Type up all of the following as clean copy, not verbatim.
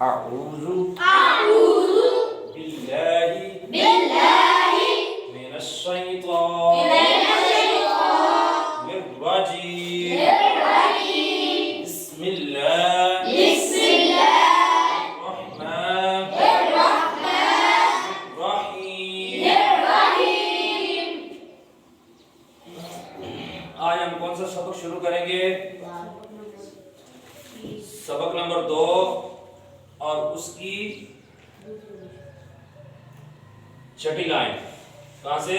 أعوذ بالله من الشيطان الرجيم بسم الله الرحمن الرحيم. آج ہم کون سا سبق شروع کریں گے؟ سبق نمبر 2 اور اس کی چھٹی لائن. کہاں سے؟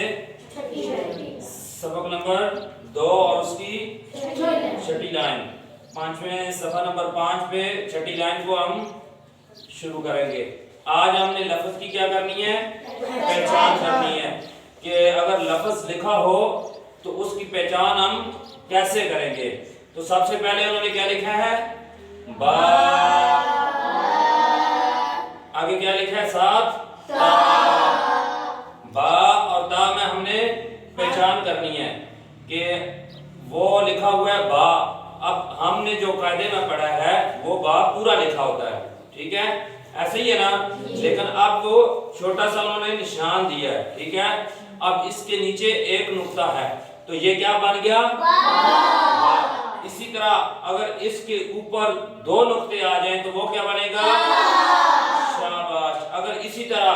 سبق نمبر 2 اور اس کی چھٹی لائن. 5ویں صفحہ نمبر 5 پہ چھٹی لائن کو ہم شروع کریں گے. آج ہم نے لفظ کی کیا کرنی ہے؟ پہچان کرنی ہے کہ اگر لفظ لکھا ہو تو اس کی پہچان ہم کیسے کریں گے. تو سب سے پہلے انہوں نے کیا لکھا ہے؟ با. آگے کیا لکھا ہے؟ ساتھ تا. با اور تا میں ہم نے پہچان کرنی ہے کہ وہ لکھا ہوا ہے با. اب ہم نے جو قاعدے میں پڑھا ہے وہ با پورا لکھا ہوتا ہے. ٹھیک ہے، ایسے ہی ہے نا. لیکن اب وہ چھوٹا سا انہوں نے نشان دیا ہے. ٹھیک ہے، اب اس کے نیچے ایک نقطہ ہے تو یہ کیا بن گیا؟ با. اسی طرح اگر اس کے اوپر 2 نقطے آ جائیں تو وہ کیا بنے گا؟ شاباش. اگر اسی طرح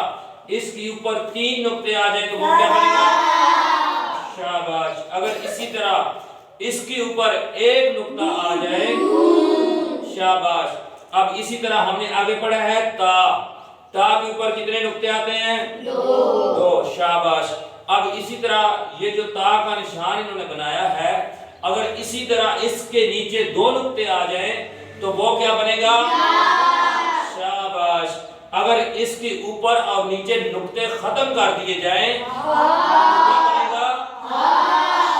اس کے اوپر 3 نقطے آ جائیں تو وہ کیا بنے گا؟ شاباش. اگر اسی طرح اس کے اوپر 1 نقطہ آ جائے، شاباش. اب اسی طرح ہم نے آگے پڑھا ہے تا. تا کے اوپر کتنے نقطے آتے ہیں؟ 2. شاباش. اب اسی طرح یہ جو تا کا نشان انہوں نے بنایا ہے، اگر اسی طرح اس کے نیچے 2 نقطے آ جائیں تو وہ کیا بنے گا؟ شاباش. اگر اس کے اوپر اور نیچے نقطے ختم کر دیے جائیں تو کیا بنے گا؟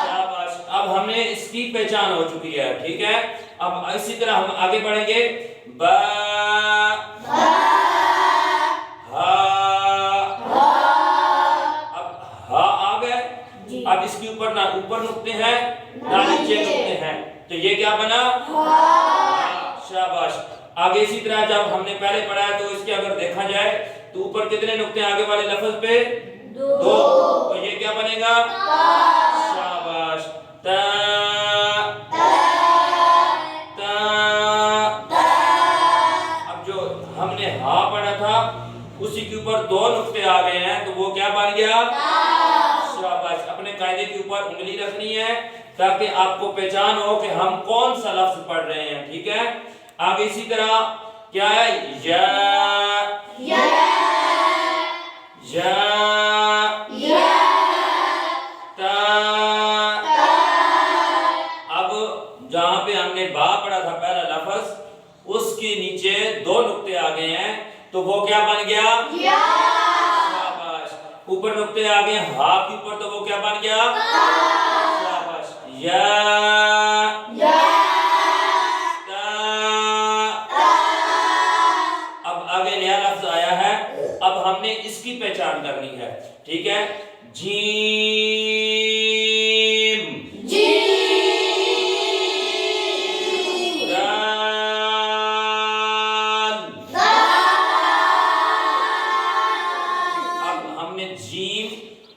شاباش. اب ہمیں اس کی پہچان ہو چکی ہے. ٹھیک ہے، اب اسی طرح ہم آگے پڑھیں گے. با اب اس کے اوپر نہ اوپر نقطے ہیں نہ نیچے نقطے ہیں تو یہ کیا بنا؟ شاباش. آگے اسی طرح جب ہم نے پہلے پڑھا ہے تو اس کے اگر دیکھا جائے تو اوپر کتنے نقطے آگے والے لفظ پہ؟ 2. تو یہ کیا بنے گا؟ شاباش. تا تا. اب جو ہم نے ہا پڑھا تھا اسی کے اوپر 2 نقطے آ گئے ہیں تو وہ کیا بن گیا؟ شاباش. اپنے قاعدے کے اوپر انگلی رکھنی ہے تاکہ آپ کو پہچان ہو کہ ہم کون سا لفظ پڑھ رہے ہیں. ٹھیک ہے، آگے اسی طرح کیا ہے؟ یا یا یا تا. اب جہاں پہ ہم نے با پڑھا تھا پہلا لفظ، اس کے نیچے 2 نقطے آ گئے ہیں تو وہ کیا بن گیا؟ اوپر نقطے آگے ہا کے اوپر تو وہ کیا بن گیا؟ شاباش. یا تا. اب آگے نیا لفظ آیا ہے، اب ہم نے اس کی پہچان کرنی ہے. ٹھیک ہے، جیم.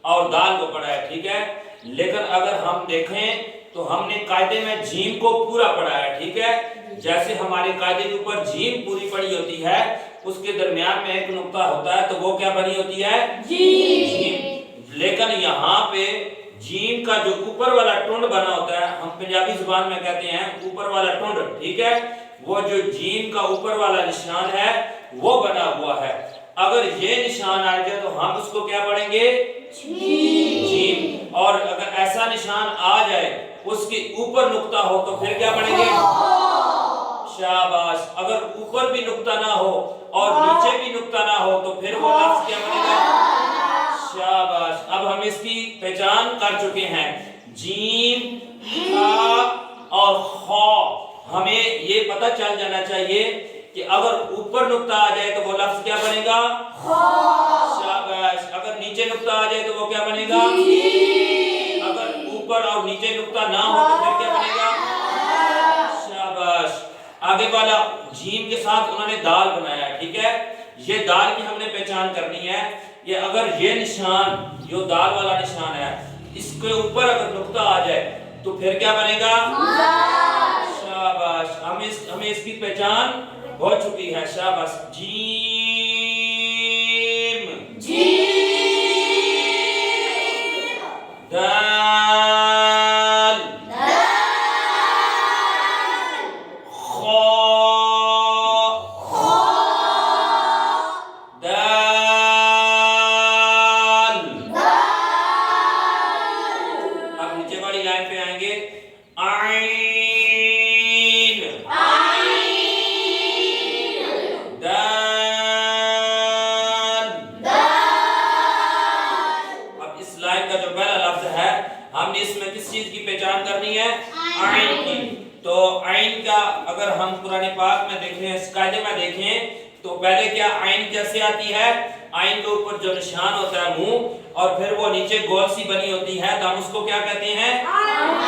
اور دال کو پڑھا ہے. ٹھیک ہے، لیکن اگر ہم دیکھیں تو ہم نے قاعدے میں جیم کو پورا پڑھا ہے. ٹھیک ہے، جیسے ہمارے قاعدے کے اوپر جیم پوری پڑی ہوتی ہے اس کے درمیان میں 1 نقطہ ہوتا ہے تو وہ کیا بنی ہوتی ہے؟ جیم. لیکن یہاں پہ جیم کا جو اوپر والا ٹنڈ بنا ہوتا ہے، ہم پنجابی زبان میں کہتے ہیں اوپر والا ٹنڈ. ٹھیک ہے، وہ جو جیم کا اوپر والا نشان ہے وہ بنا ہوا ہے. اگر یہ نشان آ جائے تو ہم اس کو کیا پڑھیں گے؟ جیم. اور اگر ایسا نشان آ جائے اس کے اوپر نقطہ ہو تو پھر کیا پڑھیں گے؟ شاباش. اگر اوپر بھی نقطہ نہ ہو اور نیچے بھی نقطہ نہ ہو تو پھر وہ لفظ کیا بنے گا؟ شاباش. اب ہم اس کی پہچان کر چکے ہیں. جیم، ہا اور خا. ہمیں یہ پتہ چل جانا چاہیے کہ اگر اوپر نقطہ آ جائے تو وہ لفظ کیا بنے گا؟ شاباش. اگر نیچے نقطہ آ جائے تو وہ کیا بنے گا؟ اگر اوپر اور نیچے نقطہ نہ ہو تو پھر کیا بنے گا؟ شاباش. آگے والا جیم کے ساتھ انہوں نے دال بنایا ہے، ٹھیک ہے، یہ دال کی ہم نے پہچان کرنی ہے. یہ اگر یہ نشان جو دال والا نشان ہے اس کے اوپر اگر نقطہ آ جائے تو پھر کیا بنے گا؟ شاباش، ہمیں اس کی پہچان ہو چکی ہے. شاباش. جیم، دال، خا، دال. اب نیچے والی لائن پہ آئیں گے. عین، دال. اب اس لائن کا جو پہلا لفظ ہے ہم نے اس میں کس چیز کی پہچان کرنی ہے؟ عین کی. تو عین کا اگر ہم قرآن پاک میں دیکھیں، اس قاعدے میں دیکھیں تو پہلے کیا عین کیسے آتی ہے؟ عین کے اوپر جو نشان ہوتا ہے منہ اور پھر وہ نیچے گول سی بنی ہوتی ہے تو ہم اس کو کیا کہتے ہیں؟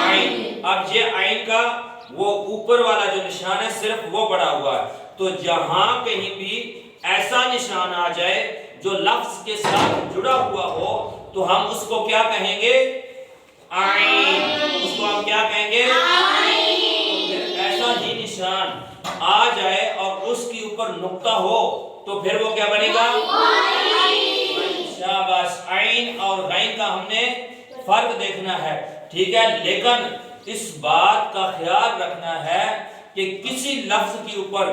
عین. اب یہ عین کا وہ اوپر والا جو نشان ہے صرف وہ بڑا ہوا ہے. تو جہاں کہیں بھی ایسا نشان آ جائے جو لفظ کے ساتھ جڑا ہوا ہو تو ہم اس کو کیا کہیں گے؟ عین. اس کو ہم کیا کہیں گے؟ ایسا ہی نشان آ جائے اور اس کے اوپر نقطہ ہو تو پھر وہ کیا بنے گا؟ شاباش. عین اور غین کا ہم نے فرق دیکھنا ہے، ٹھیک ہے، لیکن اس بات کا خیال رکھنا ہے کہ کسی لفظ کے اوپر